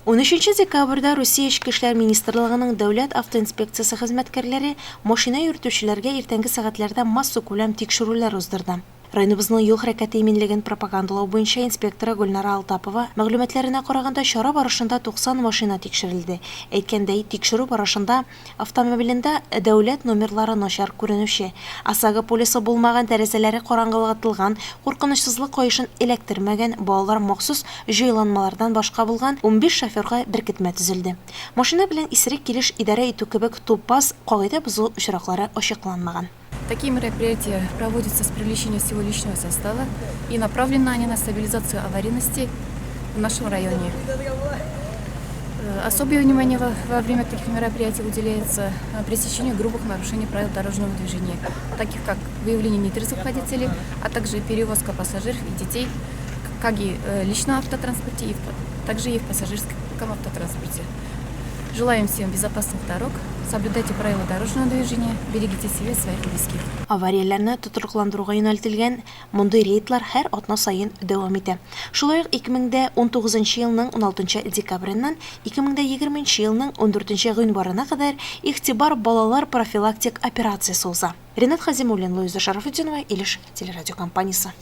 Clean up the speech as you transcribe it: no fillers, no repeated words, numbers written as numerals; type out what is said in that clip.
13 декабрда Русия Ішкі эшләр министрлыгының дәүләт автоинспекциясы хезмәткәрләре машина йөртүчеләргә иртәнге сәгатьләрдә массу күләм тикшерүләр уздырды. Районыбызның юл хәрәкәте иминлеген пропагандалау буенча инспектора Гөлнара Алтапова мәгълүматларына караганда чара барышында 90 машина тикшерелде. Әйткәндәй, тикшерү барышында автомобилендә дәүләт номерлары начар күренүче, ОСАГО полисы булмаган, тәрәзәләре караңгылатылган, куркынычсызлык каешын эләктермәгән, балалар махсус җайланмалардан башка булган 15 шоферга беркетмә төзелде. Машина белән исерек килеш идарә итү кебек тупас кагыйдә бозу очраклары ачыкланмаган. Такие мероприятия проводятся с привлечением всего личного состава и направлены они на стабилизацию аварийности в нашем районе. Особое внимание во время таких мероприятий уделяется пресечению грубых нарушений правил дорожного движения, таких как выявление нетрезвых водителей, а также перевозка пассажиров и детей как и в личном автотранспорте, также и в пассажирском автотранспорте. Желаем всем безопасных дорог, соблюдайте правила дорожного движения, берегите себя и своих близких. Аварияләрне тотрыкландыруга юнәлтелгән мондый рейдлар һәр атна сайын дәвам итә. Шулай ук 2019 елның 16 декабреннән 2020 елның 14 гыйнварына кадәр игътибар балалар профилактик операциясе уза. Ренат Хазимуллин, Луиза Шарафутдинова, Илеш телерадиокомпаниясе.